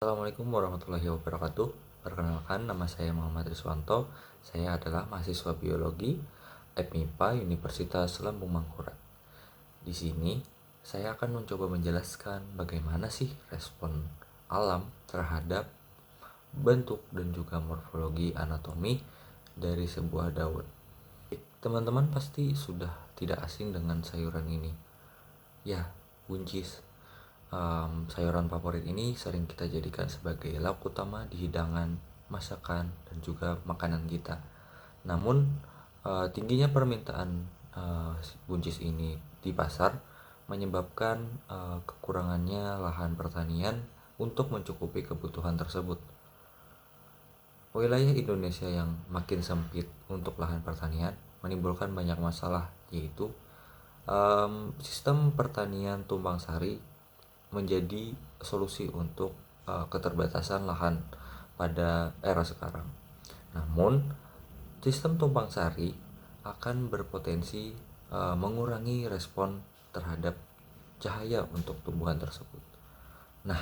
Assalamualaikum warahmatullahi wabarakatuh. Perkenalkan, nama saya Muhammad Riswanto. Saya adalah mahasiswa biologi FMIPA Universitas Lambung Mangkurat. Di sini, saya akan mencoba menjelaskan bagaimana sih respon alam terhadap bentuk dan juga morfologi anatomi dari sebuah daun. Teman-teman pasti sudah tidak asing dengan sayuran ini. Ya, buncis. Sayuran favorit ini sering kita jadikan sebagai lauk utama di hidangan, masakan, dan juga makanan kita. Namun, tingginya permintaan buncis ini di pasar menyebabkan kekurangannya lahan pertanian untuk mencukupi kebutuhan tersebut. Wilayah Indonesia yang makin sempit untuk lahan pertanian menimbulkan banyak masalah, yaitu sistem pertanian tumpang sari menjadi solusi untuk keterbatasan lahan pada era sekarang. Namun, sistem tumpang sari akan berpotensi mengurangi respon terhadap cahaya untuk tumbuhan tersebut. Nah,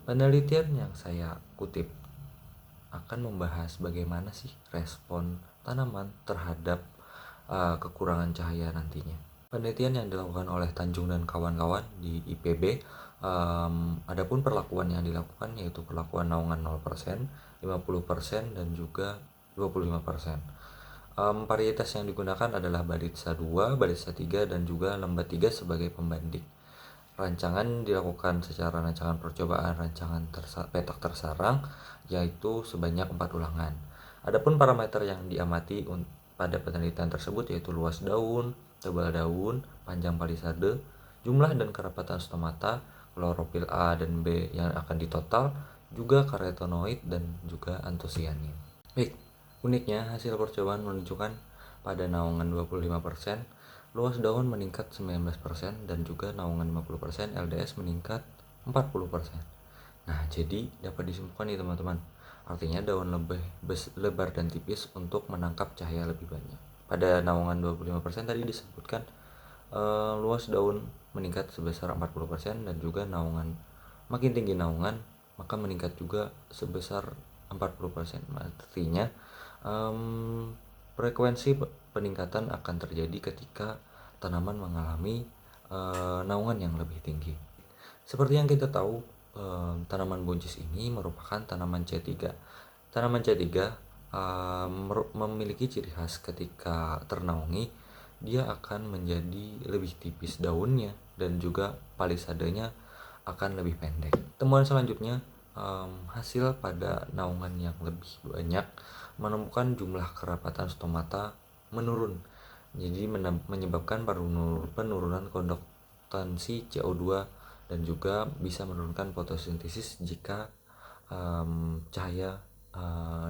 penelitian yang saya kutip akan membahas bagaimana sih respon tanaman terhadap kekurangan cahaya nantinya. Penelitian yang dilakukan oleh Tanjung dan kawan-kawan di IPB, adapun perlakuan yang dilakukan yaitu perlakuan naungan 0%, 50%, dan juga 25%. Varietas yang digunakan adalah Baritsa 2, Baritsa 3, dan juga Lembat 3 sebagai pembanding. Rancangan dilakukan secara rancangan percobaan rancangan petak tersarang, yaitu sebanyak 4 ulangan. Adapun parameter yang diamati pada penelitian tersebut yaitu luas daun, tebal daun, panjang palisade, jumlah dan kerapatan stomata, klorofil A dan B yang akan ditotal, juga karotenoid dan juga antosianin. Baik, uniknya hasil percobaan menunjukkan pada naungan 25%, luas daun meningkat 19%, dan juga naungan 50%, LDS meningkat 40%. Nah, jadi dapat disimpulkan nih teman-teman. Artinya daun lebih lebar dan tipis untuk menangkap cahaya lebih banyak. Pada naungan 25% tadi disebutkan luas daun meningkat sebesar 40%, dan juga naungan makin tinggi naungan maka meningkat juga sebesar 40%. Artinya frekuensi peningkatan akan terjadi ketika tanaman mengalami naungan yang lebih tinggi. Seperti yang kita tahu, tanaman buncis ini merupakan tanaman C3. Tanaman C3 memiliki ciri khas ketika ternaungi, dia akan menjadi lebih tipis daunnya dan juga palisadenya akan lebih pendek. Temuan selanjutnya, hasil pada naungan yang lebih banyak menemukan jumlah kerapatan stomata menurun, jadi menyebabkan penurunan konduktansi CO2 dan juga bisa menurunkan fotosintesis jika cahaya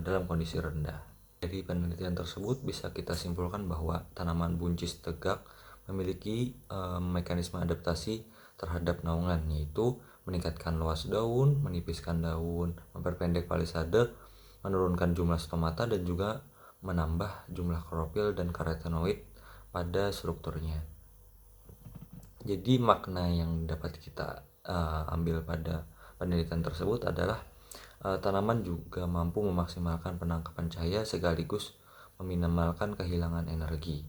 dalam kondisi rendah. Dari penelitian tersebut bisa kita simpulkan bahwa tanaman buncis tegak memiliki mekanisme adaptasi terhadap naungan, yaitu meningkatkan luas daun, menipiskan daun, memperpendek palisade, menurunkan jumlah stomata, dan juga menambah jumlah klorofil dan karotenoid pada strukturnya. Jadi makna yang dapat kita ambil pada penelitian tersebut adalah tanaman juga mampu memaksimalkan penangkapan cahaya sekaligus meminimalkan kehilangan energi.